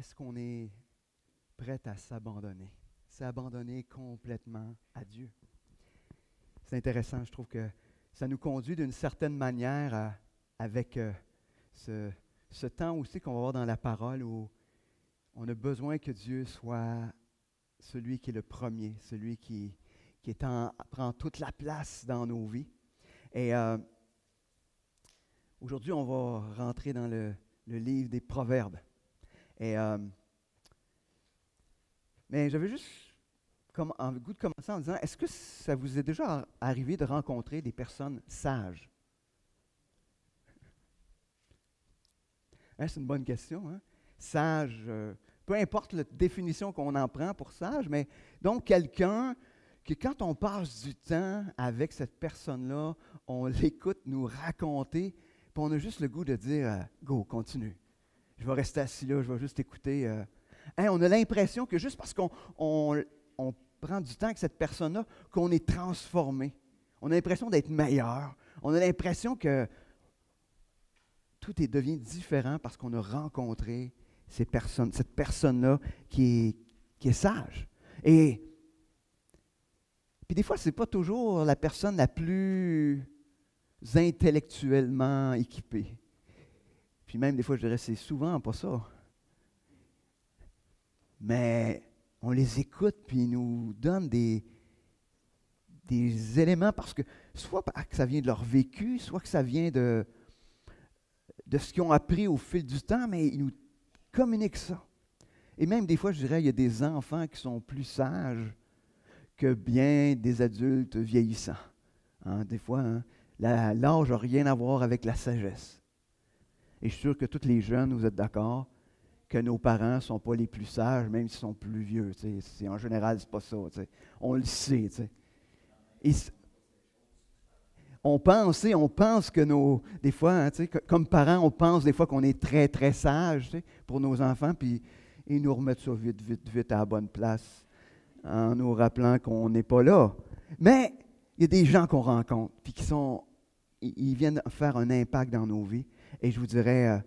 est-ce qu'on est prêt à s'abandonner? S'abandonner complètement à Dieu. C'est intéressant, je trouve que ça nous conduit d'une certaine manière avec ce temps aussi qu'on va avoir dans la parole où on a besoin que Dieu soit celui qui est le premier, celui qui prend toute la place dans nos vies. Et aujourd'hui, on va rentrer dans le livre des Proverbes. Et, mais j'avais juste le goût de commencer en disant, est-ce que ça vous est déjà arrivé de rencontrer des personnes sages? Hein, c'est une bonne question. Hein? Sage, peu importe la définition qu'on en prend pour sage, mais donc quelqu'un que quand on passe du temps avec cette personne-là, on l'écoute nous raconter, puis on a juste le goût de dire go, continue. Je vais rester assis là, je vais juste écouter. Hein, on a l'impression que juste parce qu'on prend du temps avec cette personne-là, qu'on est transformé. On a l'impression d'être meilleur. On a l'impression que tout devient différent parce qu'on a rencontré cette personne-là qui est sage. Et puis des fois, ce n'est pas toujours la personne la plus intellectuellement équipée. Puis même des fois, je dirais, c'est souvent pas ça. Mais on les écoute, puis ils nous donnent des éléments parce que soit que ça vient de leur vécu, soit que ça vient de ce qu'ils ont appris au fil du temps, mais ils nous communiquent ça. Et même des fois, je dirais, il y a des enfants qui sont plus sages que bien des adultes vieillissants. Hein, des fois, hein, l'âge n'a rien à voir avec la sagesse. Et je suis sûr que tous les jeunes, vous êtes d'accord que nos parents ne sont pas les plus sages, même s'ils sont plus vieux. En général, ce n'est pas ça. On le sait. Et on pense que des fois, hein, comme parents, on pense des fois qu'on est très, très sage pour nos enfants, puis ils nous remettent ça vite, vite, vite à la bonne place, en nous rappelant qu'on n'est pas là. Mais il y a des gens qu'on rencontre, puis ils viennent faire un impact dans nos vies. Et je vous dirais,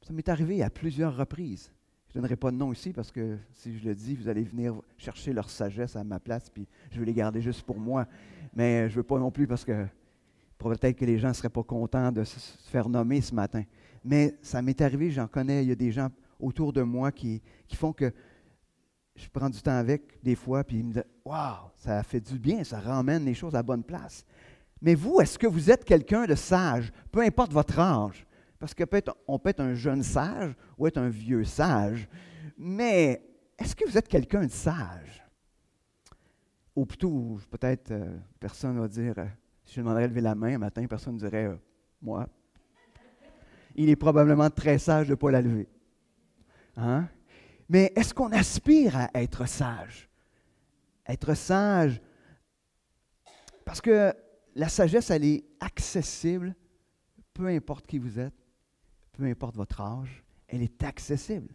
ça m'est arrivé à plusieurs reprises. Je ne donnerai pas de nom ici parce que si je le dis, vous allez venir chercher leur sagesse à ma place, puis je vais les garder juste pour moi. Mais je ne veux pas non plus parce que peut-être que les gens ne seraient pas contents de se faire nommer ce matin. Mais ça m'est arrivé, j'en connais, il y a des gens autour de moi qui font que je prends du temps avec des fois, puis ils me disent « Wow, ça fait du bien, ça ramène les choses à la bonne place. » Mais vous, est-ce que vous êtes quelqu'un de sage, peu importe votre âge? Parce que on peut être un jeune sage ou être un vieux sage, mais est-ce que vous êtes quelqu'un de sage? Ou plutôt, peut-être, personne va dire, si je demanderais de lever la main un matin, personne ne dirait, moi. Il est probablement très sage de ne pas la lever. Hein? Mais est-ce qu'on aspire à être sage? Être sage, parce que la sagesse, elle est accessible, peu importe qui vous êtes, peu importe votre âge, elle est accessible.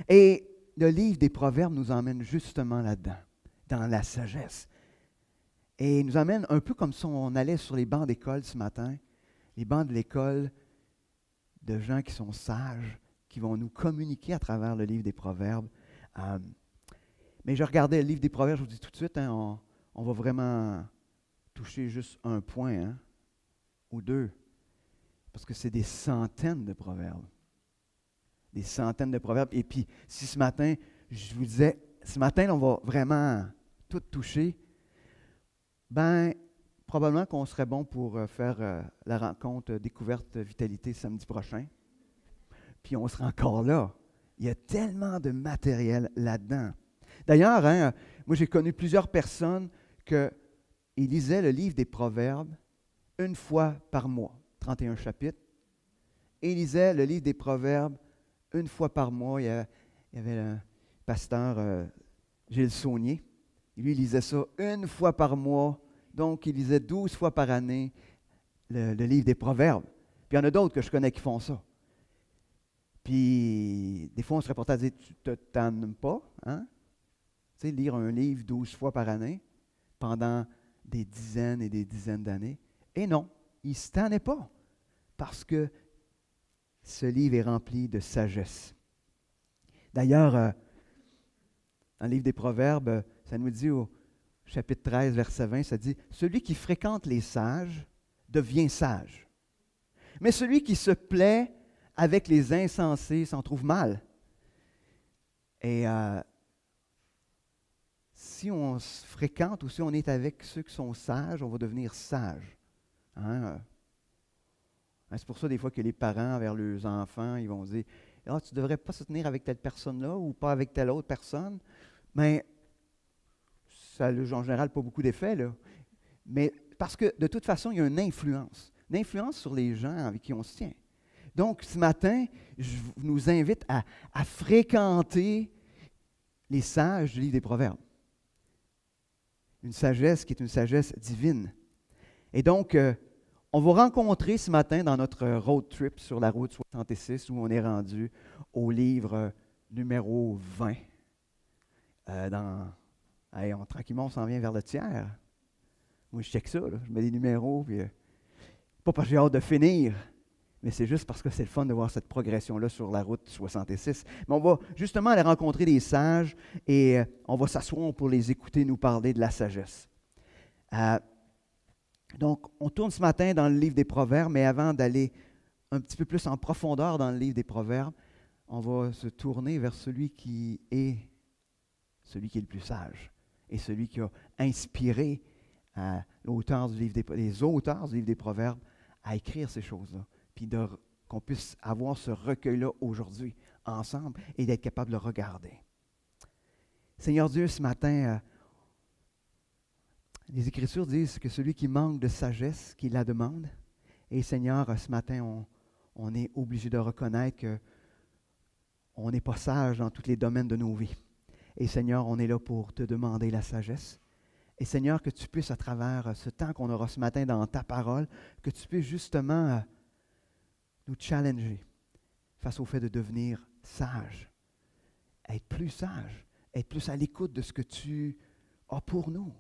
Et le livre des Proverbes nous emmène justement là-dedans, dans la sagesse. Et il nous emmène un peu comme si on allait sur les bancs d'école ce matin, les bancs de l'école de gens qui sont sages, qui vont nous communiquer à travers le livre des Proverbes. Mais je regardais le livre des Proverbes, je vous dis tout de suite, hein, on va vraiment toucher juste un point, hein, ou deux. Parce que c'est des centaines de proverbes. Des centaines de proverbes. Et puis, si ce matin, je vous disais, ce matin, on va vraiment tout toucher, ben probablement qu'on serait bon pour faire la rencontre Découverte Vitalité samedi prochain. Puis on sera encore là. Il y a tellement de matériel là-dedans. D'ailleurs, hein, moi j'ai connu plusieurs personnes qui lisaient le livre des Proverbes une fois par mois. 31 chapitres, et il lisait le livre des Proverbes une fois par mois. Il y avait un pasteur, Gilles Saunier. Lui, il lisait ça une fois par mois. Donc, il lisait 12 fois par année le livre des Proverbes. Puis, il y en a d'autres que je connais qui font ça. Puis, des fois, on serait porté à dire, tu ne te tannes pas, hein? Tu sais, lire un livre 12 fois par année pendant des dizaines et des dizaines d'années. Et non, il ne se tannait pas. Parce que ce livre est rempli de sagesse. D'ailleurs, dans le livre des Proverbes, ça nous dit au chapitre 13, verset 20, ça dit « Celui qui fréquente les sages devient sage, mais celui qui se plaît avec les insensés s'en trouve mal. » Et si on se fréquente ou si on est avec ceux qui sont sages, on va devenir sage. Hein? C'est pour ça, des fois, que les parents, vers leurs enfants, ils vont dire « Ah, tu ne devrais pas se tenir avec telle personne-là ou pas avec telle autre personne. » Mais ça n'a en général pas beaucoup d'effet, là. Mais parce que, de toute façon, il y a une influence sur les gens avec qui on se tient. Donc, ce matin, je nous invite à fréquenter les sages du livre des Proverbes. Une sagesse qui est une sagesse divine. Et donc, on va rencontrer ce matin dans notre road trip sur la route 66 où on est rendu au livre numéro 20. Tranquillement, on s'en vient vers le tiers. Moi, je check ça, là. Je mets des numéros, puis pas parce que j'ai hâte de finir, mais c'est juste parce que c'est le fun de voir cette progression-là sur la route 66. Mais on va justement aller rencontrer des sages et on va s'asseoir pour les écouter nous parler de la sagesse. Donc, on tourne ce matin dans le livre des Proverbes, mais avant d'aller un petit peu plus en profondeur dans le livre des Proverbes, on va se tourner vers celui qui est le plus sage et celui qui a inspiré les auteurs du livre des Proverbes à écrire ces choses-là, puis qu'on puisse avoir ce recueil-là aujourd'hui ensemble et d'être capable de le regarder. Seigneur Dieu, ce matin, les Écritures disent que celui qui manque de sagesse, qu'il la demande. Et Seigneur, ce matin, on est obligé de reconnaître qu'on n'est pas sage dans tous les domaines de nos vies. Et Seigneur, on est là pour te demander la sagesse. Et Seigneur, que tu puisses, à travers ce temps qu'on aura ce matin dans ta parole, que tu puisses justement nous challenger face au fait de devenir sage, être plus à l'écoute de ce que tu as pour nous.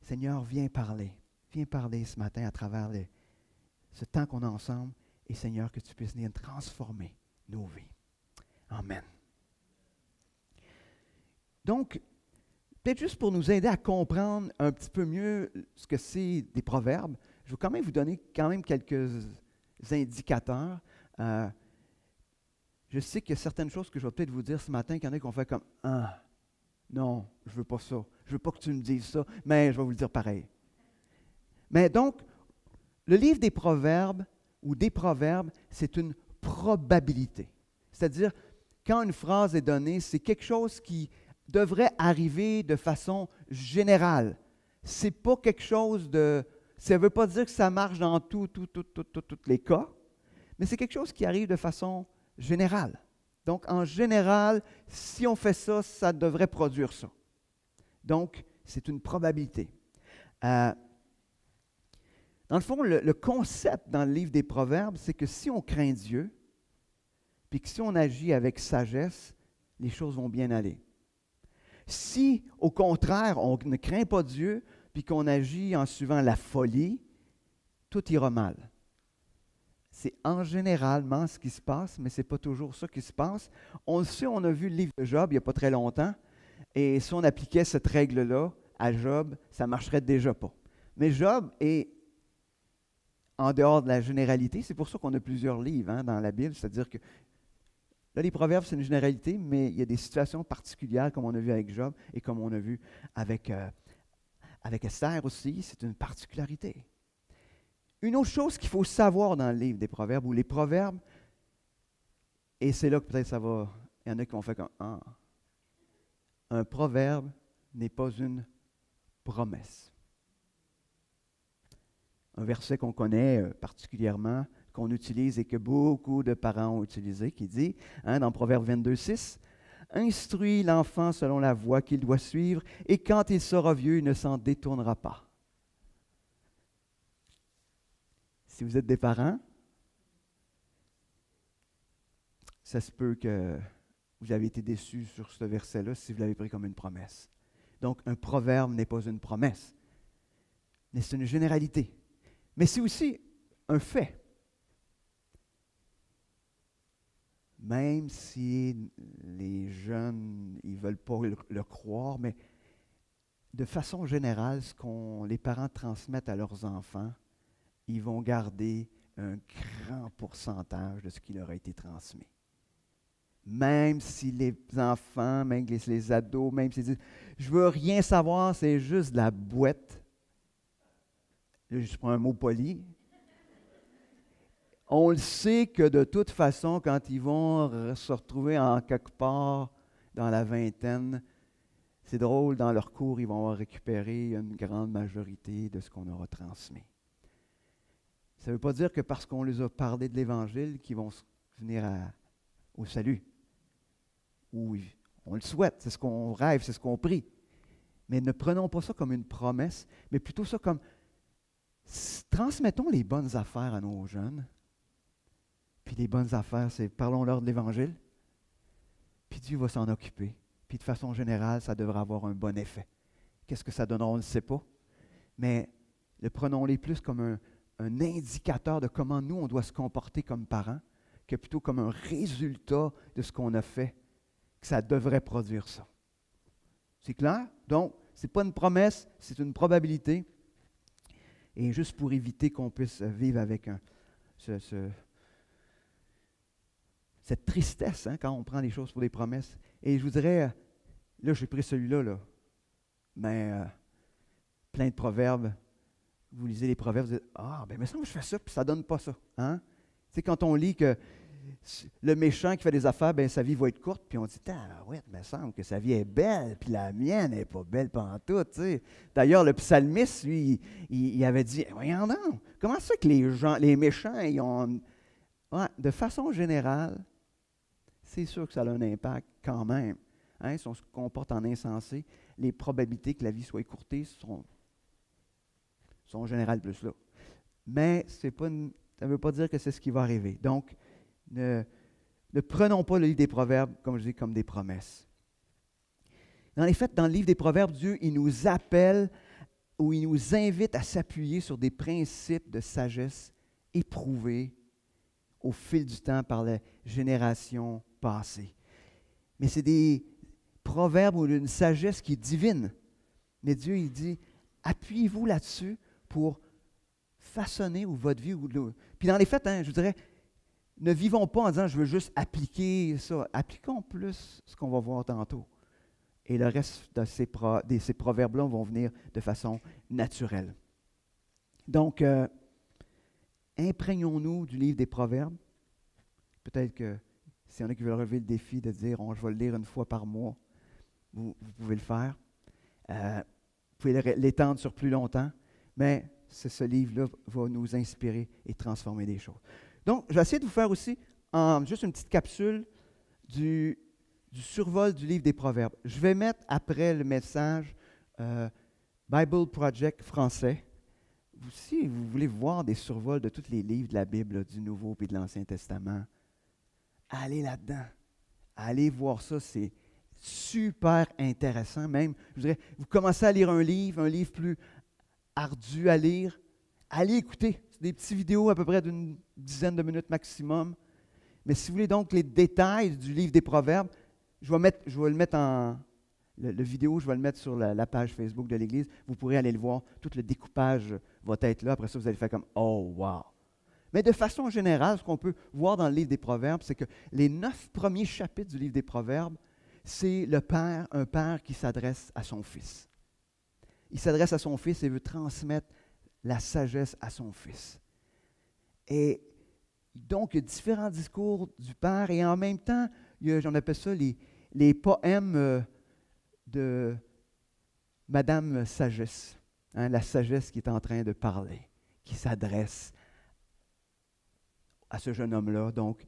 Seigneur, viens parler ce matin à travers ce temps qu'on a ensemble, et Seigneur, que tu puisses venir transformer nos vies. Amen. Donc, peut-être juste pour nous aider à comprendre un petit peu mieux ce que c'est des proverbes, je vais quand même vous donner quelques indicateurs. Je sais qu'il y a certaines choses que je vais peut-être vous dire ce matin, qu'il y en a qui ont fait comme « Ah, non, je ne veux pas ça. Je ne veux pas que tu me dises ça, mais je vais vous le dire pareil. » Mais donc, le livre des proverbes ou des proverbes, c'est une probabilité. C'est-à-dire, quand une phrase est donnée, c'est quelque chose qui devrait arriver de façon générale. C'est pas quelque chose de... Ça ne veut pas dire que ça marche dans tous les cas, mais c'est quelque chose qui arrive de façon générale. Donc, en général, si on fait ça, ça devrait produire ça. Donc, c'est une probabilité. Dans le fond, le concept dans le livre des Proverbes, c'est que si on craint Dieu, puis que si on agit avec sagesse, les choses vont bien aller. Si, au contraire, on ne craint pas Dieu, puis qu'on agit en suivant la folie, tout ira mal. C'est en généralement ce qui se passe, mais ce n'est pas toujours ça qui se passe. On le sait, on a vu le livre de Job il n'y a pas très longtemps, et si on appliquait cette règle-là à Job, ça ne marcherait déjà pas. Mais Job est en dehors de la généralité. C'est pour ça qu'on a plusieurs livres dans la Bible, c'est-à-dire que là, les Proverbes, c'est une généralité, mais il y a des situations particulières, comme on a vu avec Job et comme on a vu avec Esther aussi, c'est une particularité. Une autre chose qu'il faut savoir dans le livre des Proverbes, ou les Proverbes, et c'est là que peut-être ça va, il y en a qui vont faire comme « Ah, un proverbe n'est pas une promesse. » Un verset qu'on connaît particulièrement, qu'on utilise et que beaucoup de parents ont utilisé, qui dit, dans Proverbe 22, 6, « Instruis l'enfant selon la voie qu'il doit suivre, et quand il sera vieux, il ne s'en détournera pas. » Si vous êtes des parents, ça se peut que vous avez été déçus sur ce verset-là si vous l'avez pris comme une promesse. Donc, un proverbe n'est pas une promesse, mais c'est une généralité. Mais c'est aussi un fait. même si les jeunes, ils ne veulent pas le croire, mais de façon générale, ce qu'on les parents transmettent à leurs enfants, ils vont garder un grand pourcentage de ce qui leur a été transmis. Même si les enfants, même les ados, même s'ils disent « je veux rien savoir, c'est juste de la boîte », là, je prends un mot poli, on le sait que de toute façon, quand ils vont se retrouver en quelque part dans la vingtaine, c'est drôle, dans leur cours, ils vont récupérer une grande majorité de ce qu'on aura transmis. Ça ne veut pas dire que parce qu'on les a parlé de l'Évangile qu'ils vont venir au salut. Oui, on le souhaite, c'est ce qu'on rêve, c'est ce qu'on prie. Mais ne prenons pas ça comme une promesse, mais plutôt ça comme transmettons les bonnes affaires à nos jeunes. Puis les bonnes affaires, c'est parlons-leur de l'Évangile, puis Dieu va s'en occuper. Puis de façon générale, ça devrait avoir un bon effet. Qu'est-ce que ça donnera, on ne sait pas. Mais prenons-les plus comme un indicateur de comment nous, on doit se comporter comme parents, que plutôt comme un résultat de ce qu'on a fait, que ça devrait produire ça. C'est clair? Donc, ce n'est pas une promesse, c'est une probabilité. Et juste pour éviter qu'on puisse vivre avec cette tristesse quand on prend les choses pour des promesses. Et je vous dirais, là, j'ai pris celui-là, mais plein de proverbes. Vous lisez les proverbes, vous dites, ah, ben, il me semble que je fais ça, puis ça ne donne pas ça. Hein? Tu sais, quand on lit que le méchant qui fait des affaires, ben, sa vie va être courte, puis on dit, ah, ouais, il me semble que sa vie est belle, puis la mienne n'est pas belle pantoute. Tu sais. D'ailleurs, le psalmiste, lui, il avait dit, voyons donc, comment ça que les méchants, ils ont. Ouais, de façon générale, c'est sûr que ça a un impact quand même. Hein, si on se comporte en insensé, les probabilités que la vie soit écourtée sont en général plus là. Mais ça ne veut pas dire que c'est ce qui va arriver. Donc, ne prenons pas le livre des Proverbes, comme je dis, comme des promesses. Dans les faits, dans le livre des Proverbes, Dieu, il nous appelle ou il nous invite à s'appuyer sur des principes de sagesse éprouvés au fil du temps par les générations passées. Mais c'est des proverbes ou une sagesse qui est divine. Mais Dieu, il dit, appuyez-vous là-dessus pour façonner votre vie. Puis dans les faits, je vous dirais, ne vivons pas en disant, je veux juste appliquer ça. Appliquons plus ce qu'on va voir tantôt. Et le reste de ces proverbes-là vont venir de façon naturelle. Donc, imprégnons-nous du livre des Proverbes. Peut-être que s'il y en a qui veulent relever le défi de dire je vais le lire une fois par mois, vous pouvez le faire. Vous pouvez l'étendre sur plus longtemps, mais ce livre-là va nous inspirer et transformer des choses. Donc, je vais essayer de vous faire aussi juste une petite capsule du survol du livre des Proverbes. Je vais mettre après le message Bible Project français. Si vous voulez voir des survols de tous les livres de la Bible, du Nouveau et de l'Ancien Testament, allez là-dedans. Allez voir ça, c'est super intéressant. Même, je dirais, vous commencez à lire un livre plus ardu à lire, allez écouter. C'est des petites vidéos à peu près d'une dizaine de minutes maximum. Mais si vous voulez donc les détails du livre des Proverbes, je vais le mettre en... Le vidéo, je vais le mettre sur la page Facebook de l'Église. Vous pourrez aller le voir. Tout le découpage va être là. Après ça, vous allez faire comme « Oh, wow! » Mais de façon générale, ce qu'on peut voir dans le livre des Proverbes, c'est que les 9 premiers chapitres du livre des Proverbes, c'est un père qui s'adresse à son fils. Il s'adresse à son fils et veut transmettre la sagesse à son fils. Et donc, il y a différents discours du père et en même temps, j'en appelle ça les poèmes de Madame Sagesse, la sagesse qui est en train de parler, qui s'adresse à ce jeune homme-là, donc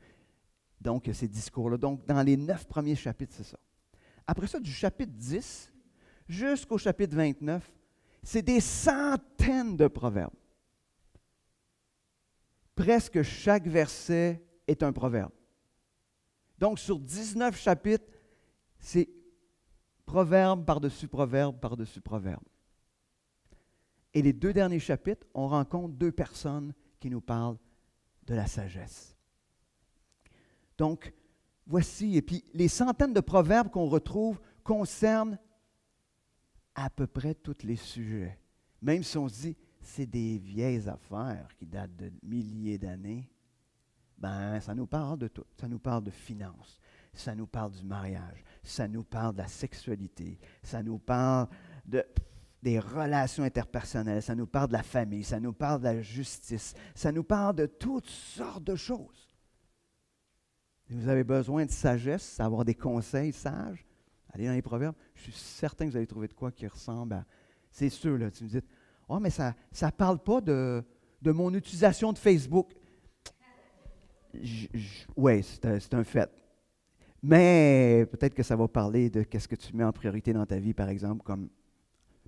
ces discours-là. Donc, dans les 9 premiers chapitres, c'est ça. Après ça, du chapitre 10 jusqu'au chapitre 29, c'est des centaines de proverbes. Presque chaque verset est un proverbe. Donc, sur 19 chapitres, c'est proverbe par-dessus proverbe par-dessus proverbe. Et les 2 derniers chapitres, on rencontre 2 personnes qui nous parlent de la sagesse. Donc, voici, et puis les centaines de proverbes qu'on retrouve concernent à peu près tous les sujets. Même si on se dit, c'est des vieilles affaires qui datent de milliers d'années, ben ça nous parle de tout. Ça nous parle de finances, ça nous parle du mariage, ça nous parle de la sexualité, ça nous parle des relations interpersonnelles, ça nous parle de la famille, ça nous parle de la justice, ça nous parle de toutes sortes de choses. Si vous avez besoin de sagesse, d'avoir des conseils sages, allez dans les proverbes. Je suis certain que vous allez trouver de quoi qui ressemble à... C'est sûr, là, tu me dis, « Oh, mais ça ne parle pas de mon utilisation de Facebook. » Oui, c'est un fait. Mais peut-être que ça va parler de qu'est-ce que tu mets en priorité dans ta vie, par exemple, comme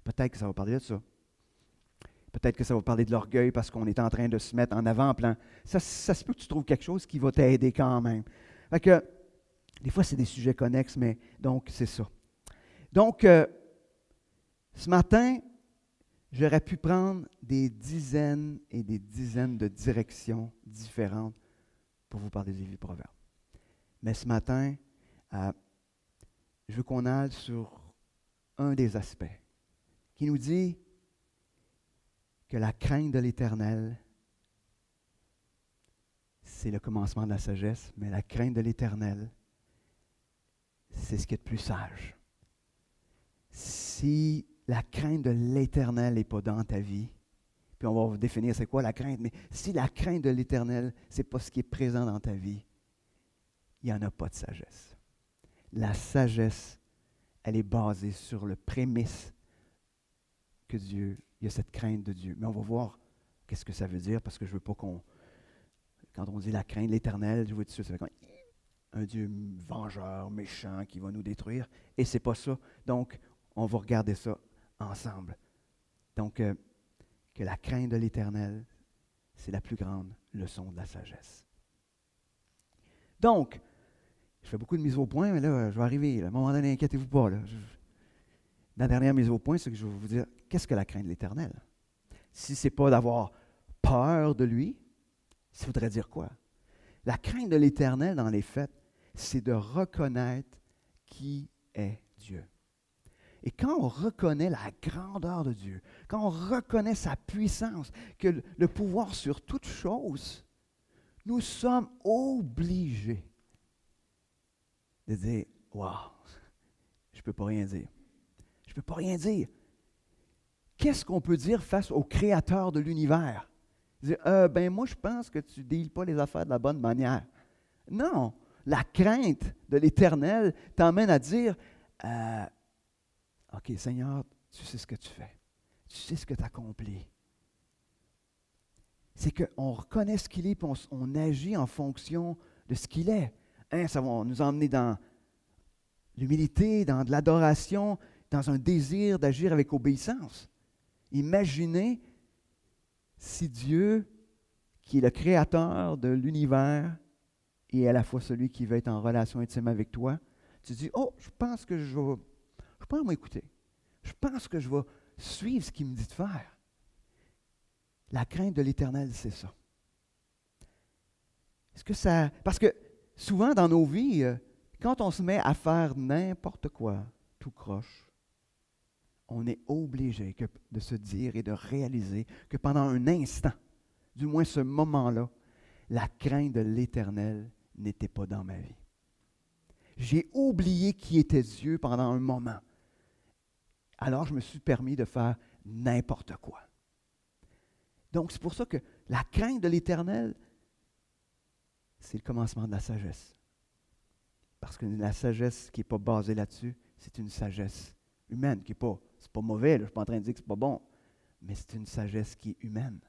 peut-être que ça va parler de ça. Peut-être que ça va parler de l'orgueil parce qu'on est en train de se mettre en avant-plan. Ça se peut que tu trouves quelque chose qui va t'aider quand même. Fait que, des fois, c'est des sujets connexes, mais donc, c'est ça. Donc, ce matin, j'aurais pu prendre des dizaines et des dizaines de directions différentes pour vous parler des livres de Proverbes. Mais ce matin, je veux qu'on aille sur un des aspects qui nous dit que la crainte de l'Éternel, c'est le commencement de la sagesse, mais la crainte de l'Éternel, c'est ce qui est de plus sage. Si la crainte de l'Éternel n'est pas dans ta vie, puis on va définir c'est quoi la crainte, mais si la crainte de l'Éternel, ce n'est pas ce qui est présent dans ta vie, il n'y en a pas de sagesse. La sagesse, elle est basée sur le prémisse que Dieu, il y a cette crainte de Dieu. Mais on va voir qu'est-ce que ça veut dire, parce que je ne veux pas qu'on... Quand on dit la crainte de l'Éternel, je veux dire, ça fait un Dieu vengeur, méchant, qui va nous détruire. Et ce n'est pas ça. Donc, on va regarder ça ensemble. Donc, que la crainte de l'Éternel, c'est la plus grande leçon de la sagesse. Donc, je fais beaucoup de mise au point, mais là, je vais arriver. Là. À un moment donné, inquiétez-vous pas. Là. La dernière mise au point, c'est que je vais vous dire, qu'est-ce que la crainte de l'Éternel? Si ce n'est pas d'avoir peur de lui, ça voudrait dire quoi? La crainte de l'Éternel, dans les faits, c'est de reconnaître qui est Dieu. Et quand on reconnaît la grandeur de Dieu, quand on reconnaît sa puissance, que le pouvoir sur toute chose, nous sommes obligés de dire, « Wow, je ne peux pas rien dire. Je ne peux pas rien dire. » Qu'est-ce qu'on peut dire face au Créateur de l'univers? Dire, ben moi, je pense que tu ne deals pas les affaires de la bonne manière. Non, la crainte de l'Éternel t'emmène à dire, OK, Seigneur, tu sais ce que tu fais. Tu sais ce que tu accomplis. C'est qu'on reconnaît ce qu'il est et on agit en fonction de ce qu'il est. Hein, ça va nous emmener dans l'humilité, dans de l'adoration, dans un désir d'agir avec obéissance. Imaginez si Dieu, qui est le créateur de l'univers et à la fois celui qui veut être en relation intime avec toi, tu dis, oh, je pense que je vais m'écouter. Je pense que je vais suivre ce qu'il me dit de faire. La crainte de l'Éternel, c'est ça. Est-ce que ça... Parce que souvent dans nos vies, quand on se met à faire n'importe quoi, tout croche, on est obligé de se dire et de réaliser que pendant un instant, du moins ce moment-là, la crainte de l'Éternel n'était pas dans ma vie. J'ai oublié qui était Dieu pendant un moment. Alors je me suis permis de faire n'importe quoi. Donc c'est pour ça que la crainte de l'Éternel, c'est le commencement de la sagesse. Parce que la sagesse qui n'est pas basée là-dessus, c'est une sagesse humaine, qui n'est pas, c'est pas mauvais, là, je ne suis pas en train de dire que ce n'est pas bon, mais c'est une sagesse qui est humaine,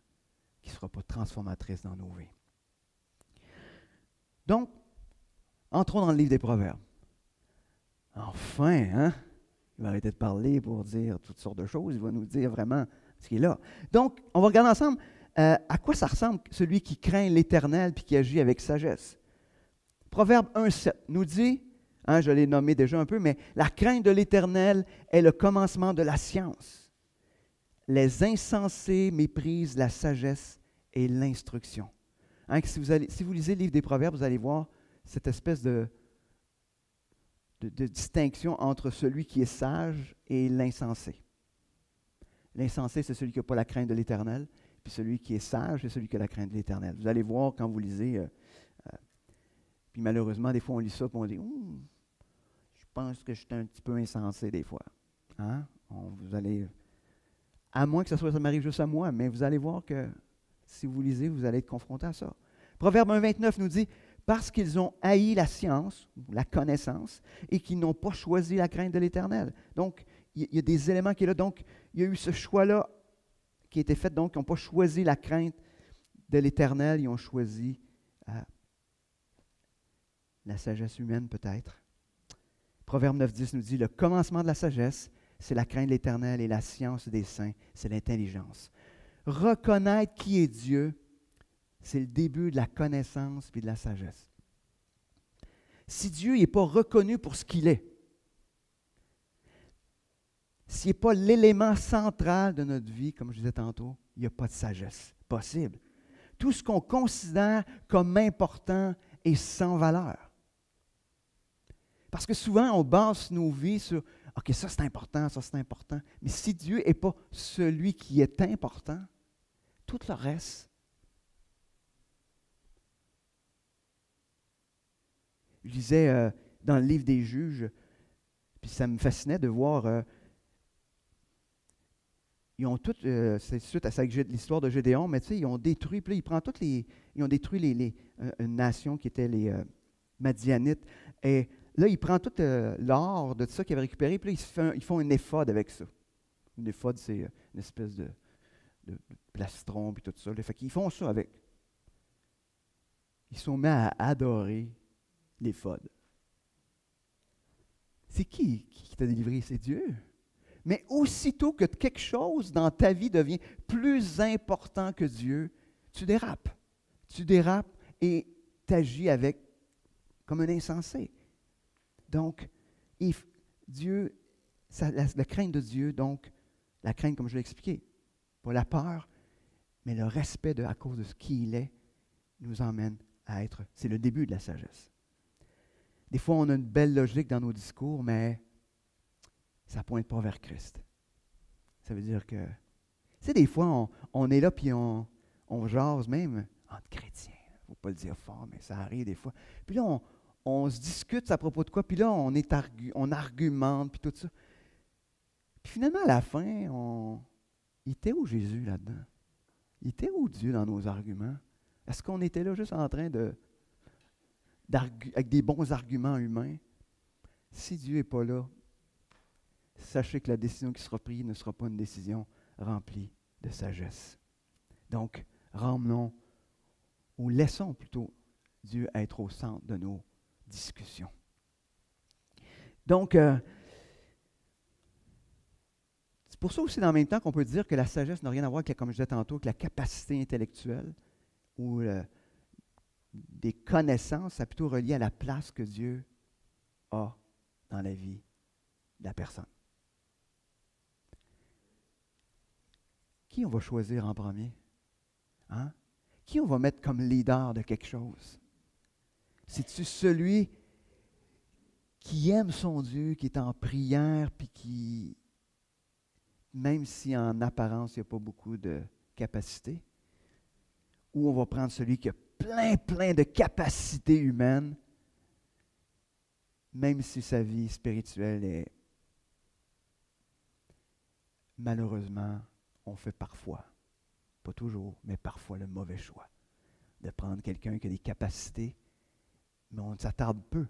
qui ne sera pas transformatrice dans nos vies. Donc, entrons dans le livre des Proverbes. Enfin, hein? Il va arrêter de parler pour dire toutes sortes de choses, il va nous dire vraiment ce qui est là. Donc, on va regarder ensemble à quoi ça ressemble celui qui craint l'Éternel puis qui agit avec sagesse. Proverbe 1,7 nous dit, hein, je l'ai nommé déjà un peu, mais la crainte de l'Éternel est le commencement de la science. Les insensés méprisent la sagesse et l'instruction. Hein, si vous lisez le livre des Proverbes, vous allez voir cette espèce de de distinction entre celui qui est sage et l'insensé. L'insensé, c'est celui qui n'a pas la crainte de l'Éternel, puis celui qui est sage, c'est celui qui a la crainte de l'Éternel. Vous allez voir quand vous lisez, puis malheureusement, des fois, on lit ça, puis on dit « je pense que je suis un petit peu insensé des fois. » Hein? Vous allez, à moins que ça m'arrive juste à moi, mais vous allez voir que si vous lisez, vous allez être confronté à ça. Proverbe 1,29 nous dit « Parce qu'ils ont haï la science, la connaissance, et qu'ils n'ont pas choisi la crainte de l'Éternel. » Donc, il y a des éléments qui sont là. Donc, il y a eu ce choix-là qui a été fait. Donc, ils n'ont pas choisi la crainte de l'Éternel, ils ont choisi la sagesse humaine peut-être. Proverbe 9,10 nous dit « Le commencement de la sagesse, c'est la crainte de l'Éternel, et la science des saints, c'est l'intelligence. » Reconnaître qui est Dieu, c'est le début de la connaissance et de la sagesse. Si Dieu n'est pas reconnu pour ce qu'il est, s'il n'est pas l'élément central de notre vie, comme je disais tantôt, il n'y a pas de sagesse possible. Tout ce qu'on considère comme important est sans valeur. Parce que souvent, on base nos vies sur « OK, ça c'est important, ça c'est important. » Mais si Dieu n'est pas celui qui est important, tout le reste. Je lisais dans le livre des Juges, puis ça me fascinait de voir, ils ont tout, c'est suite à l'histoire de Gédéon, mais tu sais, ils ont détruit, puis là, ils ont détruit une nation qui était les Madianites, et là, ils prennent tout l'or de tout ça qu'ils avaient récupéré, puis là, ils font une éphode avec ça. Une éphode, c'est une espèce de plastron, puis tout ça. Fait qu'ils font ça avec. Ils sont mis à adorer l'éphode. C'est qui t'a délivré? C'est Dieu. Mais aussitôt que quelque chose dans ta vie devient plus important que Dieu, tu dérapes. Tu dérapes et tu agis comme un insensé. Donc, Dieu, la crainte de Dieu, donc, la crainte, comme je l'ai expliqué, pas la peur, mais le respect à cause de ce qu'il est, nous emmène à être. C'est le début de la sagesse. Des fois, on a une belle logique dans nos discours, mais ça ne pointe pas vers Christ. Ça veut dire que, tu sais, des fois, on est là puis on jase même entre chrétiens. Il ne faut pas le dire fort, mais ça arrive des fois. Puis là, on se discute à propos de quoi, puis là, on argumente, puis tout ça. Puis finalement, à la fin, il était où Jésus là-dedans? Il était où Dieu dans nos arguments? Est-ce qu'on était là juste en train avec des bons arguments humains? Si Dieu n'est pas là, sachez que la décision qui sera prise ne sera pas une décision remplie de sagesse. Donc, ramenons, ou laissons plutôt Dieu être au centre de nos discussions. Donc, c'est pour ça aussi, dans le même temps, qu'on peut dire que la sagesse n'a rien à voir avec, comme je disais tantôt, avec la capacité intellectuelle ou des connaissances, ça plutôt relié à la place que Dieu a dans la vie de la personne. Qui on va choisir en premier? Hein? Qui on va mettre comme leader de quelque chose? C'est-tu celui qui aime son Dieu, qui est en prière, puis qui, même si en apparence, il n'y a pas beaucoup de capacité? Ou on va prendre celui qui a plein de capacités humaines, même si sa vie spirituelle est, malheureusement, on fait parfois, pas toujours, mais parfois le mauvais choix de prendre quelqu'un qui a des capacités, mais on s'attarde peu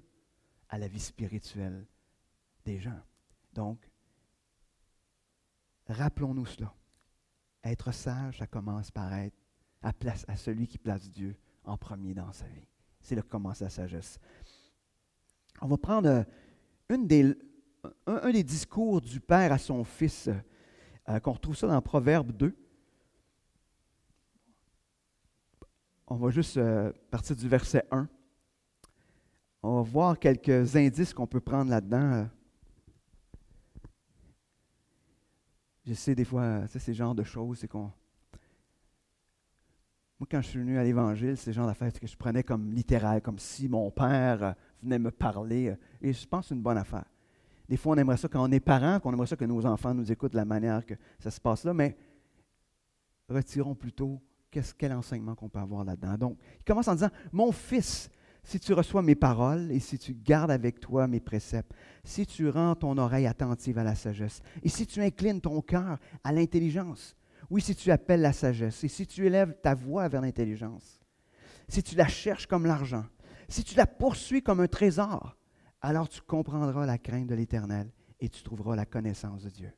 à la vie spirituelle des gens. Donc, rappelons-nous cela. Être sage, ça commence par être à celui qui place Dieu en premier dans sa vie. C'est là que commence la sagesse. On va prendre un des discours du Père à son Fils, qu'on retrouve ça dans Proverbe 2. On va juste partir du verset 1. On va voir quelques indices qu'on peut prendre là-dedans. Je sais des fois, c'est ce genre de choses, c'est qu'on... Moi, quand je suis venu à l'Évangile, c'est le genre d'affaires que je prenais comme littéral, comme si mon père venait me parler. Et je pense que c'est une bonne affaire. Des fois, on aimerait ça quand on est parent, qu'on aimerait ça que nos enfants nous écoutent de la manière que ça se passe là, mais retirons plutôt quel enseignement qu'on peut avoir là-dedans. Donc, il commence en disant, « Mon fils, si tu reçois mes paroles et si tu gardes avec toi mes préceptes, si tu rends ton oreille attentive à la sagesse, et si tu inclines ton cœur à l'intelligence, oui, si tu appelles la sagesse, et si tu élèves ta voix vers l'intelligence, si tu la cherches comme l'argent, si tu la poursuis comme un trésor, alors tu comprendras la crainte de l'Éternel et tu trouveras la connaissance de Dieu.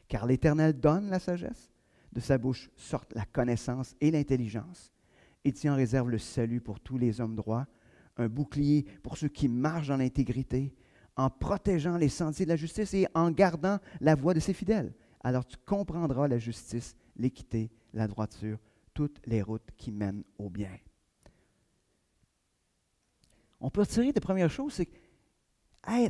Car l'Éternel donne la sagesse, de sa bouche sortent la connaissance et l'intelligence. Il tient en réserve le salut pour tous les hommes droits, un bouclier pour ceux qui marchent dans l'intégrité, en protégeant les sentiers de la justice et en gardant la voie de ses fidèles. Alors tu comprendras la justice, l'équité, la droiture, toutes les routes qui mènent au bien. On peut tirer des premières choses, c'est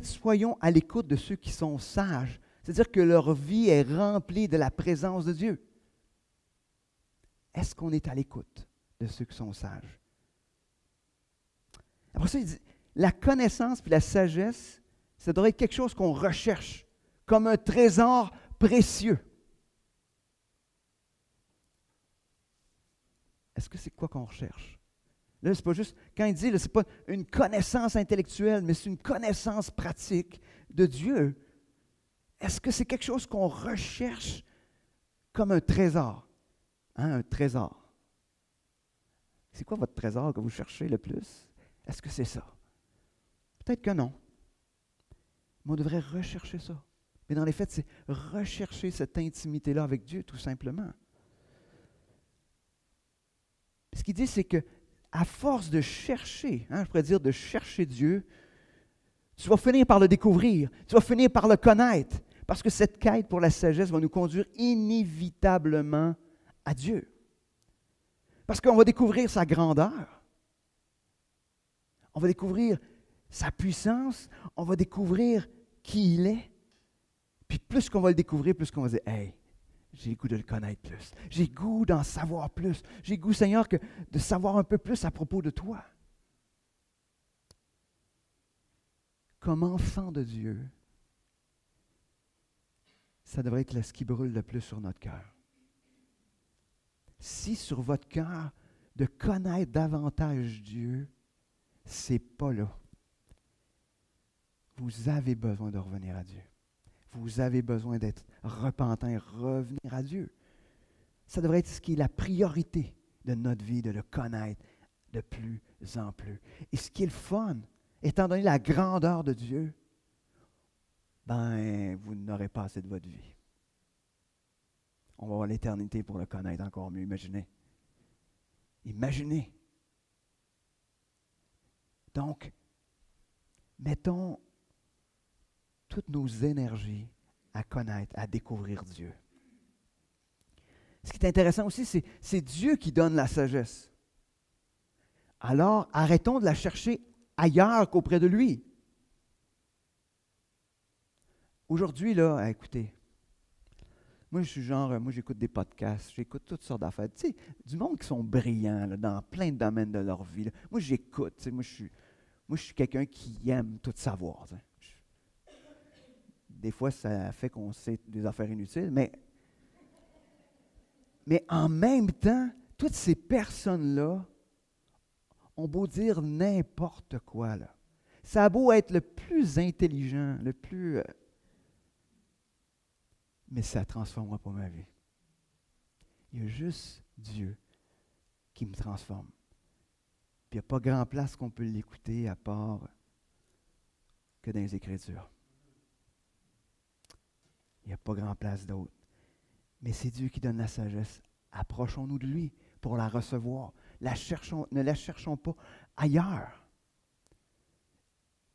soyons à l'écoute de ceux qui sont sages. C'est-à-dire que leur vie est remplie de la présence de Dieu. Est-ce qu'on est à l'écoute de ceux qui sont sages? Après ça, il dit, la connaissance et la sagesse, ça devrait être quelque chose qu'on recherche comme un trésor précieux. Est-ce que c'est quoi qu'on recherche? Là, c'est pas juste, quand il dit, ce n'est pas une connaissance intellectuelle, mais c'est une connaissance pratique de Dieu. Est-ce que c'est quelque chose qu'on recherche comme un trésor? Hein, un trésor. C'est quoi votre trésor que vous cherchez le plus? Est-ce que c'est ça? Peut-être que non. Mais on devrait rechercher ça. Mais dans les faits, c'est rechercher cette intimité-là avec Dieu, tout simplement. Ce qu'il dit, c'est que à force de chercher, je pourrais dire de chercher Dieu, tu vas finir par le découvrir, tu vas finir par le connaître, parce que cette quête pour la sagesse va nous conduire inévitablement à Dieu. Parce qu'on va découvrir sa grandeur, on va découvrir sa puissance, on va découvrir qui il est, puis plus qu'on va le découvrir, plus qu'on va dire « Hey, j'ai le goût de le connaître plus. J'ai le goût d'en savoir plus. J'ai le goût, Seigneur, de savoir un peu plus à propos de toi. » Comme enfant de Dieu, ça devrait être ce qui brûle le plus sur notre cœur. Si sur votre cœur, de connaître davantage Dieu, c'est pas là. Vous avez besoin de revenir à Dieu. Vous avez besoin d'être repentant et revenir à Dieu. Ça devrait être ce qui est la priorité de notre vie, de le connaître de plus en plus. Et ce qui est le fun, étant donné la grandeur de Dieu, vous n'aurez pas assez de votre vie. On va avoir l'éternité pour le connaître encore mieux. Imaginez. Imaginez. Donc, mettons toutes nos énergies à connaître, à découvrir Dieu. Ce qui est intéressant aussi, c'est Dieu qui donne la sagesse. Alors, arrêtons de la chercher ailleurs qu'auprès de lui. Aujourd'hui, là, écoutez, moi, je suis moi, j'écoute des podcasts, j'écoute toutes sortes d'affaires. Tu sais, du monde qui sont brillants là, dans plein de domaines de leur vie. Là. Moi, j'écoute. Tu sais, moi, je suis quelqu'un qui aime tout savoir. Tu sais. Des fois, ça fait qu'on sait des affaires inutiles, mais en même temps, toutes ces personnes-là ont beau dire n'importe quoi. Là. Ça a beau être le plus intelligent, le plus... mais ça ne transformera pas ma vie. Il y a juste Dieu qui me transforme. Puis il n'y a pas grand place qu'on peut l'écouter à part que dans les Écritures. Il n'y a pas grand place d'autre. Mais c'est Dieu qui donne la sagesse. Approchons-nous de lui pour la recevoir. Ne la cherchons pas ailleurs.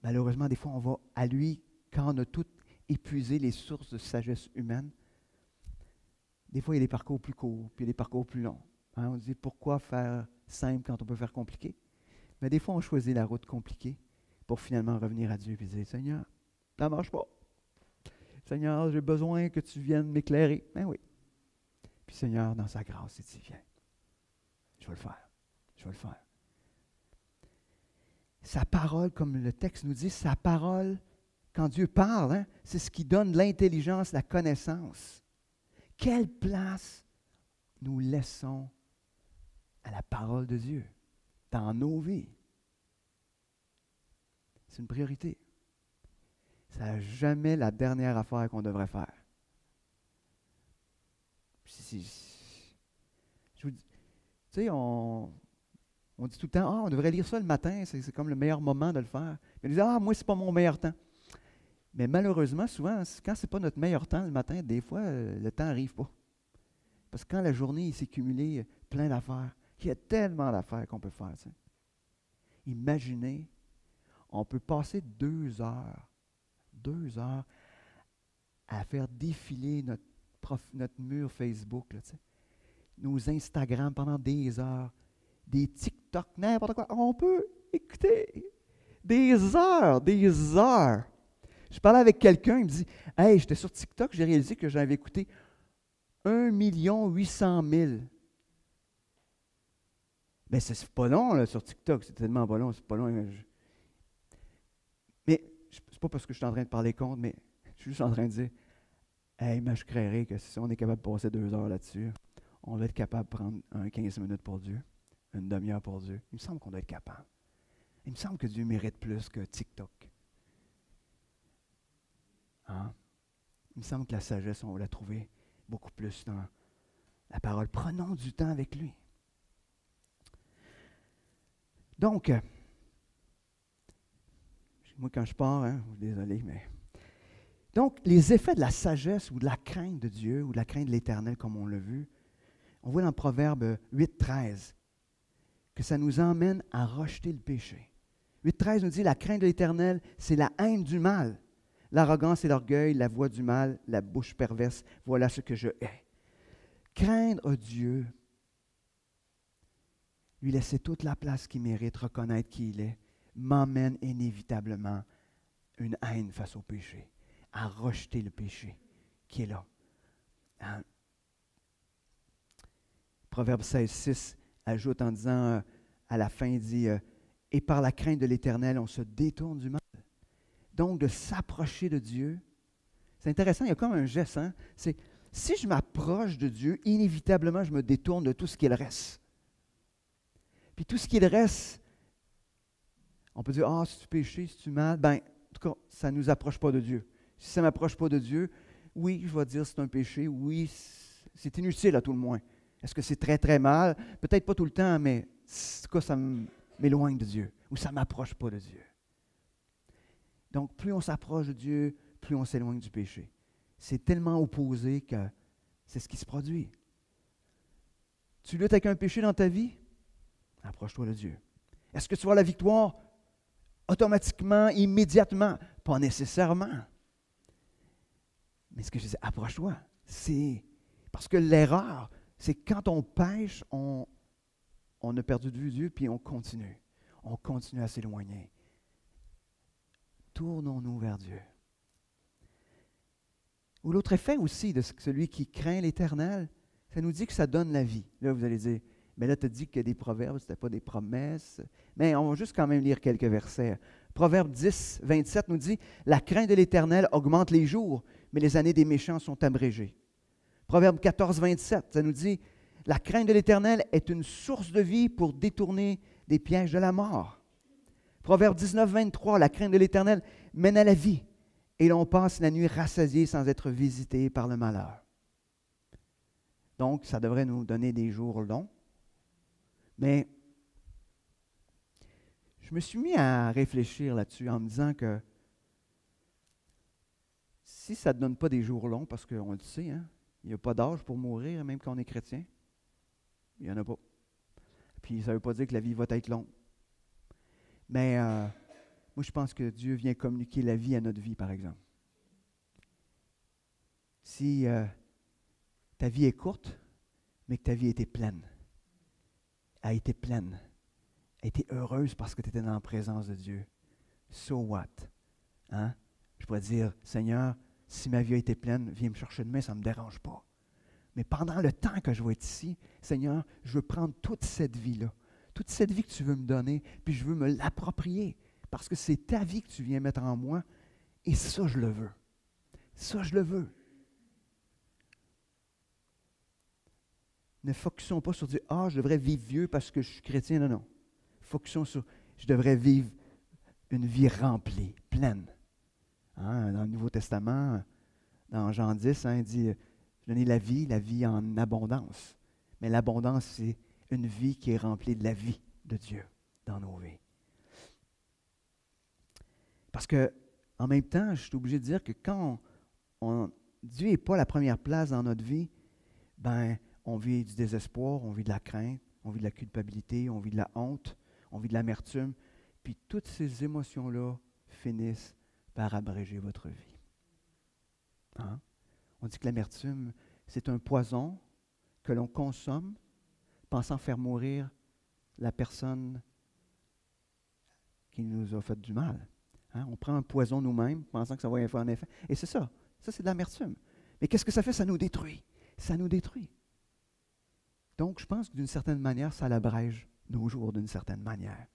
Malheureusement, des fois, on va à lui quand on a tout épuisé les sources de sagesse humaine. Des fois, il y a des parcours plus courts, puis il y a des parcours plus longs. On se dit, pourquoi faire simple quand on peut faire compliqué? Mais des fois, on choisit la route compliquée pour finalement revenir à Dieu et dire, Seigneur, ça ne marche pas. Seigneur, j'ai besoin que tu viennes m'éclairer. Ben oui. Puis Seigneur, dans sa grâce, il dit, viens. Je vais le faire. Je vais le faire. Sa parole, comme le texte nous dit, sa parole, quand Dieu parle, hein, c'est ce qui donne l'intelligence, la connaissance. Quelle place nous laissons à la parole de Dieu dans nos vies? C'est une priorité. Ça n'est jamais la dernière affaire qu'on devrait faire. Je vous dis, tu sais, on dit tout le temps, on devrait lire ça le matin, c'est comme le meilleur moment de le faire. Mais on dit, moi, c'est pas mon meilleur temps. Mais malheureusement, souvent, quand ce n'est pas notre meilleur temps le matin, des fois, le temps n'arrive pas. Parce que quand la journée il s'est cumulée plein d'affaires, il y a tellement d'affaires qu'on peut faire. Tu sais. Imaginez, on peut passer 2 heures à faire défiler notre mur Facebook, là, tu sais. Nos Instagram pendant des heures, des TikTok, n'importe quoi. On peut écouter des heures. Je parlais avec quelqu'un, il me dit, « Hey, j'étais sur TikTok, j'ai réalisé que j'avais écouté 1 800 000. » Mais c'est pas long, là, sur TikTok, c'est tellement pas long, c'est pas long. Mais c'est pas parce que je suis en train de parler contre, mais je suis juste en train de dire, « Hey, mais je créerais que si on est capable de passer 2 heures là-dessus, on va être capable de prendre 15 minutes pour Dieu, une demi-heure pour Dieu. » Il me semble qu'on doit être capable. Il me semble que Dieu mérite plus que TikTok. Hein? Il me semble que la sagesse, on va la trouver beaucoup plus dans la parole. Prenons du temps avec lui. Donc, moi quand je pars, désolé, mais... Donc, les effets de la sagesse ou de la crainte de Dieu ou de la crainte de l'Éternel, comme on l'a vu, on voit dans Proverbe 8,13 que ça nous emmène à rejeter le péché. 8,13 nous dit, la crainte de l'Éternel, c'est la haine du mal. L'arrogance et l'orgueil, la voix du mal, la bouche perverse, voilà ce que je hais. Craindre Dieu, lui laisser toute la place qu'il mérite, reconnaître qui il est, m'emmène inévitablement une haine face au péché, à rejeter le péché qui est là. Hein? Proverbe 16,6 ajoute en disant, à la fin, il dit, « Et par la crainte de l'Éternel, on se détourne du mal. » Donc, de s'approcher de Dieu, c'est intéressant, il y a comme un geste. Hein? C'est, si je m'approche de Dieu, inévitablement, je me détourne de tout ce qu'il reste. Puis tout ce qu'il reste, on peut dire, c'est-tu péché, c'est-tu mal? Ben, en tout cas, ça ne nous approche pas de Dieu. Si ça ne m'approche pas de Dieu, oui, je vais dire c'est un péché, oui, c'est inutile à tout le moins. Est-ce que c'est très, très mal? Peut-être pas tout le temps, mais en tout cas, ça m'éloigne de Dieu ou ça ne m'approche pas de Dieu. Donc, plus on s'approche de Dieu, plus on s'éloigne du péché. C'est tellement opposé que c'est ce qui se produit. Tu luttes avec un péché dans ta vie? Approche-toi de Dieu. Est-ce que tu vas la victoire automatiquement, immédiatement? Pas nécessairement. Mais ce que je dis, approche-toi. C'est parce que l'erreur, c'est quand on pêche, on a perdu de vue Dieu, puis on continue. On continue à s'éloigner. Tournons-nous vers Dieu. Ou l'autre effet aussi de celui qui craint l'Éternel, ça nous dit que ça donne la vie. Là, vous allez dire, mais là, tu as dit qu'il y a des proverbes, ce n'était pas des promesses. Mais on va juste quand même lire quelques versets. Proverbe 10, 27 nous dit, « La crainte de l'Éternel augmente les jours, mais les années des méchants sont abrégées. » Proverbe 14, 27, ça nous dit, « La crainte de l'Éternel est une source de vie pour détourner des pièges de la mort. » Proverbe 19, 23, « La crainte de l'Éternel mène à la vie, et l'on passe la nuit rassasié sans être visité par le malheur. » Donc, ça devrait nous donner des jours longs. Mais je me suis mis à réfléchir là-dessus en me disant que si ça ne donne pas des jours longs, parce qu'on le sait, hein, il n'y a pas d'âge pour mourir, même quand on est chrétien. Il n'y en a pas. Puis ça ne veut pas dire que la vie va être longue. Mais moi, je pense que Dieu vient communiquer la vie à notre vie, par exemple. Si ta vie est courte, mais que ta vie a été pleine, a été pleine, a été heureuse parce que tu étais dans la présence de Dieu. So what? Hein? Je pourrais dire, Seigneur, si ma vie a été pleine, viens me chercher demain, ça ne me dérange pas. Mais pendant le temps que je vais être ici, Seigneur, je veux prendre toute cette vie-là, toute cette vie que tu veux me donner, puis je veux me l'approprier. Parce que c'est ta vie que tu viens mettre en moi, et ça, je le veux. Ça, je le veux. Ne focusons pas sur dire « Ah, je devrais vivre vieux parce que je suis chrétien. » Non, non. Focusons sur « Je devrais vivre une vie remplie, pleine. » Hein, dans le Nouveau Testament, dans Jean 10, il dit « Donnez la vie en abondance. » Mais l'abondance, c'est une vie qui est remplie de la vie de Dieu dans nos vies. Parce que, en même temps, je suis obligé de dire que quand Dieu n'est pas la première place dans notre vie, ben, on vit du désespoir, on vit de la crainte, on vit de la culpabilité, on vit de la honte, on vit de l'amertume. Puis toutes ces émotions-là finissent par abréger votre vie. Hein? On dit que l'amertume, c'est un poison que l'on consomme pensant faire mourir la personne qui nous a fait du mal. Hein? On prend un poison nous-mêmes pensant que ça va y avoir un effet. Et c'est ça. Ça, c'est de l'amertume. Mais qu'est-ce que ça fait? Ça nous détruit. Ça nous détruit. Donc, je pense que d'une certaine manière, ça l'abrège nos jours d'une certaine manière.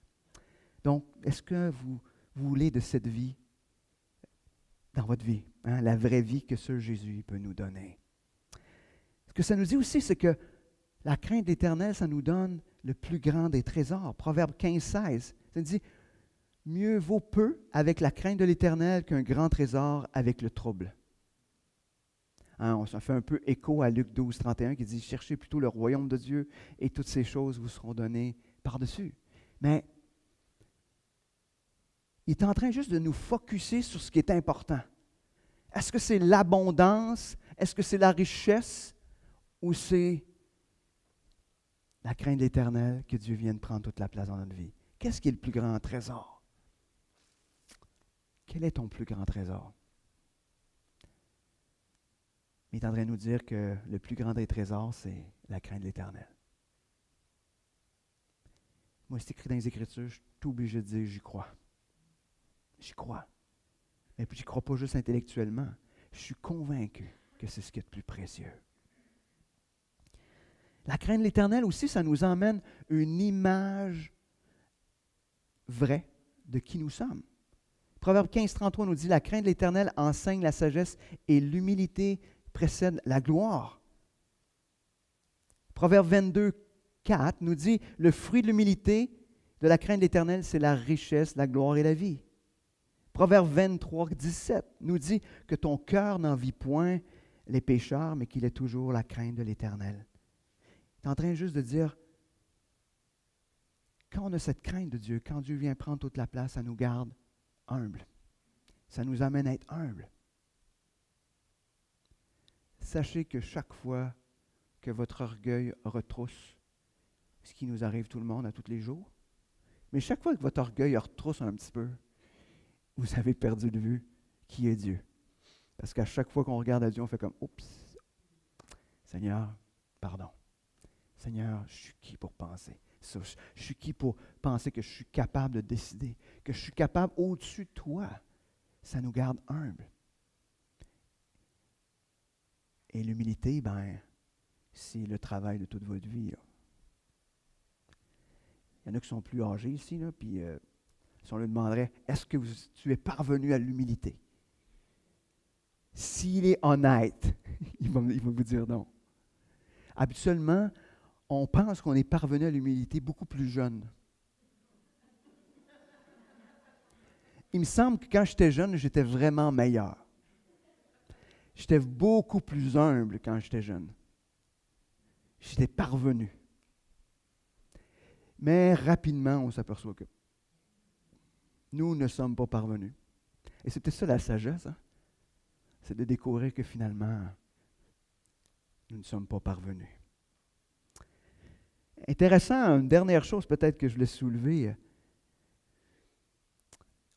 Donc, est-ce que vous voulez de cette vie dans votre vie? Hein? La vraie vie que seul Jésus peut nous donner. Ce que ça nous dit aussi, c'est que la crainte de l'Éternel, ça nous donne le plus grand des trésors. Proverbe 15, 16. Ça nous dit, mieux vaut peu avec la crainte de l'Éternel qu'un grand trésor avec le trouble. Hein, on s'en fait un peu écho à Luc 12, 31 qui dit, cherchez plutôt le royaume de Dieu et toutes ces choses vous seront données par-dessus. Mais il est en train juste de nous focusser sur ce qui est important. Est-ce que c'est l'abondance? Est-ce que c'est la richesse? Ou c'est la crainte de l'Éternel que Dieu vienne prendre toute la place dans notre vie? Qu'est-ce qui est le plus grand trésor? Quel est ton plus grand trésor? Il est en train de nous dire que le plus grand des trésors, c'est la crainte de l'Éternel. Moi, c'est écrit dans les Écritures, je suis tout obligé de dire j'y crois. J'y crois. Mais puis, j'y crois pas juste intellectuellement. Je suis convaincu que c'est ce qui est le plus précieux. La crainte de l'Éternel aussi, ça nous emmène une image vraie de qui nous sommes. Proverbe 15, 33 nous dit, la crainte de l'Éternel enseigne la sagesse et l'humilité précède la gloire. Proverbe 22, 4 nous dit, le fruit de l'humilité, de la crainte de l'Éternel, c'est la richesse, la gloire et la vie. Proverbe 23, 17 nous dit que ton cœur n'envie point les pécheurs, mais qu'il est toujours la crainte de l'Éternel. Tu es en train juste de dire, quand on a cette crainte de Dieu, quand Dieu vient prendre toute la place, ça nous garde humbles. Ça nous amène à être humbles. Sachez que chaque fois que votre orgueil retrousse, ce qui nous arrive tout le monde à tous les jours, mais chaque fois que votre orgueil retrousse un petit peu, vous avez perdu de vue qui est Dieu. Parce qu'à chaque fois qu'on regarde à Dieu, on fait comme « Oups, Seigneur, pardon. Seigneur, je suis qui pour penser ça? Je suis qui pour penser que je suis capable de décider, que je suis capable au-dessus de toi? » Ça nous garde humbles. Et l'humilité, c'est le travail de toute votre vie. Là. Il y en a qui sont plus âgés ici, là, puis si on lui demanderait, est-ce que tu es parvenu à l'humilité? S'il est honnête, il va vous dire non. Habituellement, on pense qu'on est parvenu à l'humilité beaucoup plus jeune. Il me semble que quand j'étais jeune, j'étais vraiment meilleur. J'étais beaucoup plus humble quand j'étais jeune. J'étais parvenu. Mais rapidement, on s'aperçoit que nous ne sommes pas parvenus. Et c'est peut-être ça la sagesse, hein? C'est de découvrir que finalement, nous ne sommes pas parvenus. Intéressant, une dernière chose peut-être que je voulais soulever.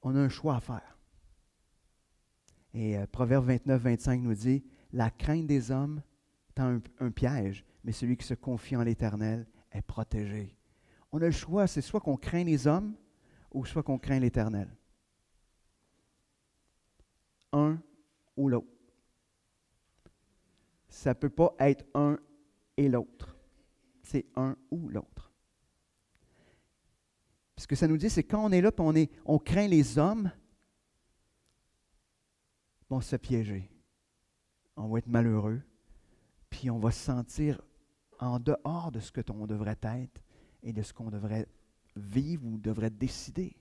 On a un choix à faire. Et Proverbe 29, 25 nous dit, « La crainte des hommes est un piège, mais celui qui se confie en l'Éternel est protégé. » On a le choix, c'est soit qu'on craint les hommes ou soit qu'on craint l'Éternel. Un ou l'autre. Ça ne peut pas être un et l'autre. C'est un ou l'autre. Puis ce que ça nous dit, c'est quand on est là, puis on craint les hommes, on se fait piéger. On va être malheureux, puis on va se sentir en dehors de ce que on devrait être et de ce qu'on devrait vivre ou devrait décider.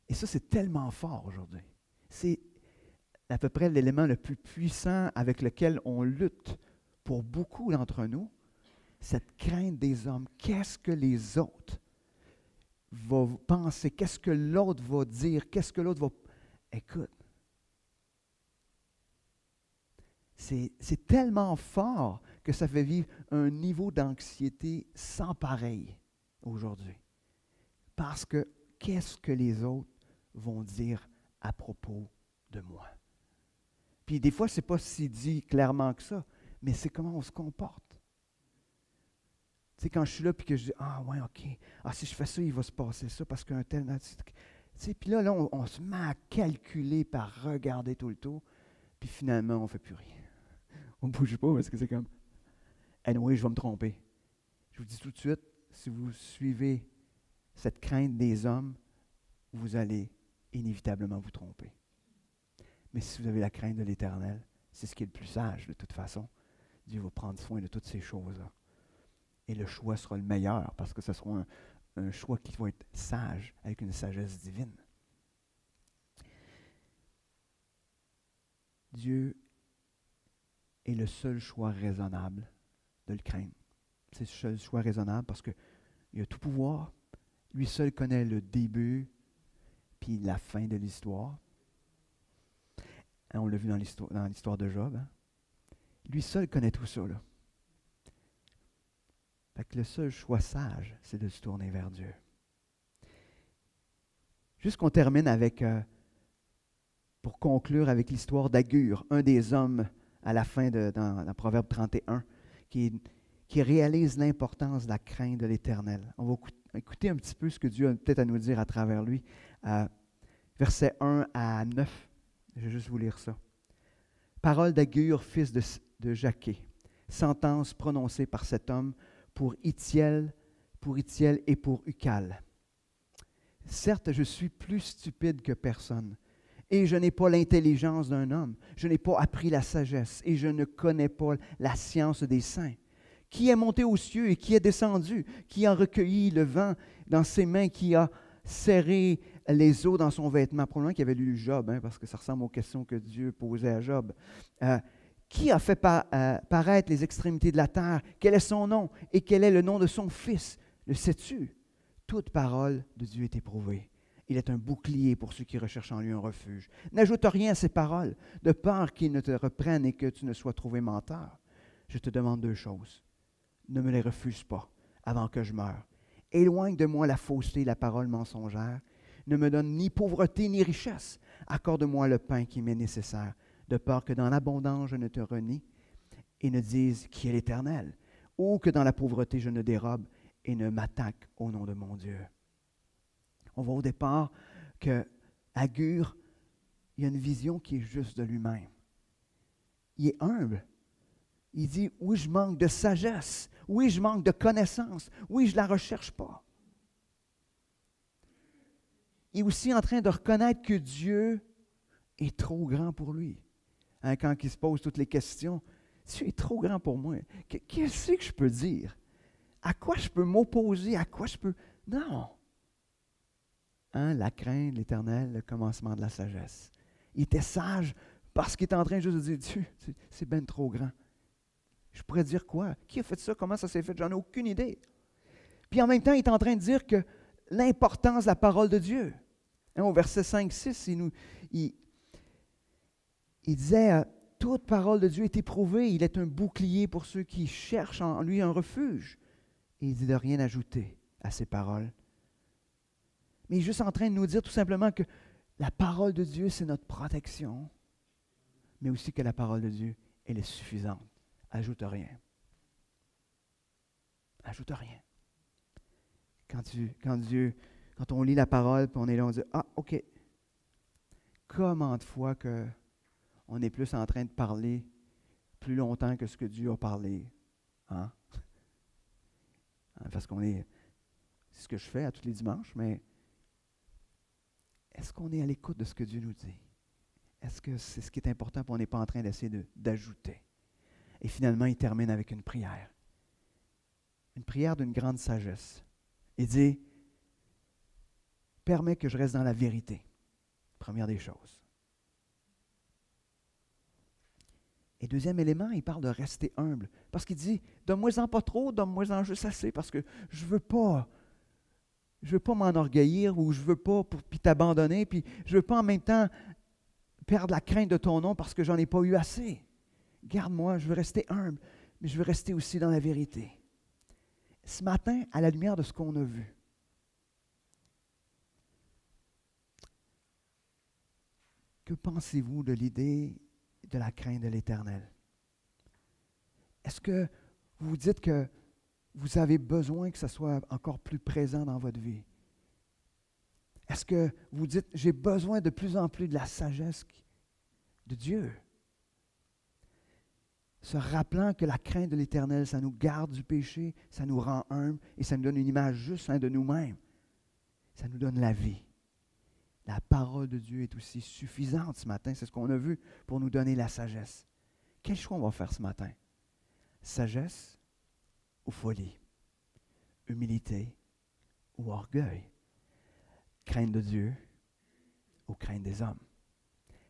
Et ça, c'est tellement fort aujourd'hui. C'est à peu près l'élément le plus puissant avec lequel on lutte pour beaucoup d'entre nous, cette crainte des hommes. Qu'est-ce que les autres vont penser? Qu'est-ce que l'autre va dire? Qu'est-ce que l'autre va... Écoute, c'est tellement fort que ça fait vivre un niveau d'anxiété sans pareil aujourd'hui. Parce que qu'est-ce que les autres vont dire à propos de moi? Puis des fois, ce n'est pas si dit clairement que ça, mais c'est comment on se comporte. Tu sais, quand je suis là et que je dis « Ah, ouais, OK. Ah, si je fais ça, il va se passer ça parce qu'un tel... » Tu sais, puis là, on se met à calculer par regarder tout le tour, puis finalement, on ne fait plus rien. On ne bouge pas parce que c'est comme « Anyway, je vais me tromper. » Je vous dis tout de suite, si vous suivez cette crainte des hommes, vous allez inévitablement vous tromper. Mais si vous avez la crainte de l'Éternel, c'est ce qui est le plus sage de toute façon. Dieu va prendre soin de toutes ces choses-là. Et le choix sera le meilleur parce que ce sera un choix qui va être sage, avec une sagesse divine. Dieu est le seul choix raisonnable de le craindre. C'est le seul choix raisonnable parce qu'il a tout pouvoir. Lui seul connaît le début puis la fin de l'histoire. Hein, on l'a vu dans l'histoire de Job. Hein? Lui seul connaît tout ça, là. Fait que le seul choix sage, c'est de se tourner vers Dieu. Juste qu'on termine avec, pour conclure avec l'histoire d'Agur, un des hommes à la fin dans Proverbe 31, qui réalise l'importance de la crainte de l'Éternel. On va écouter un petit peu ce que Dieu a peut-être à nous dire à travers lui. Versets 1 à 9, je vais juste vous lire ça. Parole d'Agur, fils de Jaqué, sentence prononcée par cet homme pour Itiel et pour Ucal. Certes, je suis plus stupide que personne, et je n'ai pas l'intelligence d'un homme. Je n'ai pas appris la sagesse, et je ne connais pas la science des saints. Qui est monté aux cieux et qui est descendu? Qui a recueilli le vent dans ses mains? Qui a serré les eaux dans son vêtement? Probablement qu'il avait lu Job, hein, parce que ça ressemble aux questions que Dieu posait à Job. Qui a fait paraître les extrémités de la terre? Quel est son nom? Et quel est le nom de son fils? Le sais-tu? Toute parole de Dieu est éprouvée. Il est un bouclier pour ceux qui recherchent en lui un refuge. N'ajoute rien à ces paroles, de peur qu'ils ne te reprennent et que tu ne sois trouvé menteur. Je te demande deux choses. Ne me les refuse pas avant que je meure. Éloigne de moi la fausseté et la parole mensongère. Ne me donne ni pauvreté ni richesse. Accorde-moi le pain qui m'est nécessaire, de peur que dans l'abondance je ne te renie et ne dise qui est l'Éternel, ou que dans la pauvreté je ne dérobe et ne m'attaque au nom de mon Dieu. On voit au départ que Agur, il y a une vision qui est juste de lui-même. Il est humble. Il dit, oui, je manque de sagesse. Oui, je manque de connaissance. Oui, je ne la recherche pas. Il est aussi en train de reconnaître que Dieu est trop grand pour lui. Hein, quand il se pose toutes les questions, Dieu est trop grand pour moi. Qu'est-ce que je peux dire? À quoi je peux m'opposer? À quoi je peux... Non. Hein, la crainte de l'Éternel, le commencement de la sagesse. Il était sage parce qu'il était en train juste de dire, Dieu, c'est bien trop grand. Je pourrais dire quoi? Qui a fait ça? Comment ça s'est fait? J'en ai aucune idée. Puis en même temps, il est en train de dire que l'importance de la parole de Dieu. Hein, au verset 5-6, il disait, toute parole de Dieu est éprouvée. Il est un bouclier pour ceux qui cherchent en lui un refuge. Et il dit de rien ajouter à ces paroles. Mais il est juste en train de nous dire tout simplement que la parole de Dieu, c'est notre protection, mais aussi que la parole de Dieu, elle est suffisante. Ajoute rien. Ajoute rien. Quand on lit la parole, puis on est là, on dit, ah, OK. Comment de fois qu'on est plus en train de parler plus longtemps que ce que Dieu a parlé. Hein? Parce qu'on est... C'est ce que je fais à tous les dimanches, mais est-ce qu'on est à l'écoute de ce que Dieu nous dit? Est-ce que c'est ce qui est important et on n'est pas en train d'essayer d'ajouter? Et finalement, il termine avec une prière. Une prière d'une grande sagesse. Il dit, permets que je reste dans la vérité. Première des choses. Et deuxième élément, il parle de rester humble. Parce qu'il dit, donne-moi-en pas trop, donne-moi-en juste assez, parce que je ne veux pas m'enorgueillir ou je ne veux pas puis t'abandonner, puis je ne veux pas en même temps perdre la crainte de ton nom parce que j'en ai pas eu assez. Garde-moi, je veux rester humble, mais je veux rester aussi dans la vérité. Ce matin, à la lumière de ce qu'on a vu, que pensez-vous de l'idée de la crainte de l'Éternel? Est-ce que vous vous dites que vous avez besoin que ça soit encore plus présent dans votre vie? Est-ce que vous dites, j'ai besoin de plus en plus de la sagesse de Dieu? Se rappelant que la crainte de l'Éternel, ça nous garde du péché, ça nous rend humbles et ça nous donne une image juste de nous-mêmes. Ça nous donne la vie. La parole de Dieu est aussi suffisante ce matin. C'est ce qu'on a vu pour nous donner la sagesse. Quel choix on va faire ce matin? Sagesse ou folie? Humilité ou orgueil? Crainte de Dieu ou crainte des hommes?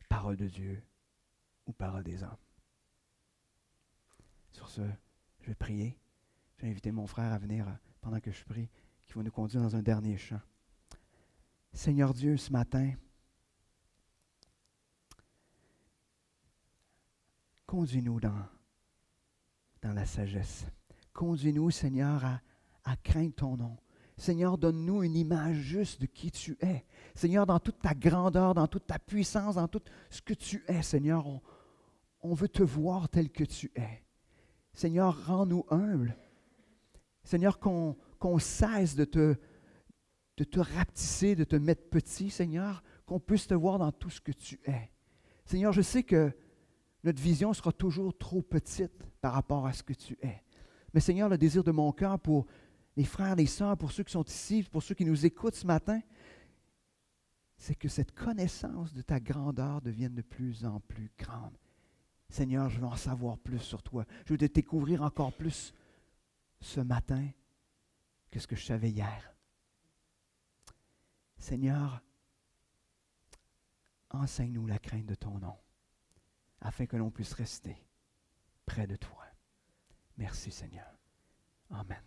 Parole de Dieu ou parole des hommes? Sur ce, je vais prier. Je vais inviter mon frère à venir pendant que je prie, qui va nous conduire dans un dernier chant. Seigneur Dieu, ce matin, conduis-nous dans la sagesse. Conduis-nous, Seigneur, à craindre ton nom. Seigneur, donne-nous une image juste de qui tu es. Seigneur, dans toute ta grandeur, dans toute ta puissance, dans tout ce que tu es, Seigneur, on veut te voir tel que tu es. Seigneur, rends-nous humbles. Seigneur, qu'on cesse de te rapetisser, de te mettre petit, Seigneur, qu'on puisse te voir dans tout ce que tu es. Seigneur, je sais que notre vision sera toujours trop petite par rapport à ce que tu es. Mais Seigneur, le désir de mon cœur pour les frères, les sœurs, pour ceux qui sont ici, pour ceux qui nous écoutent ce matin, c'est que cette connaissance de ta grandeur devienne de plus en plus grande. Seigneur, je veux en savoir plus sur toi. Je veux te découvrir encore plus ce matin que ce que je savais hier. Seigneur, enseigne-nous la crainte de ton nom, afin que l'on puisse rester près de toi. Merci Seigneur. Amen.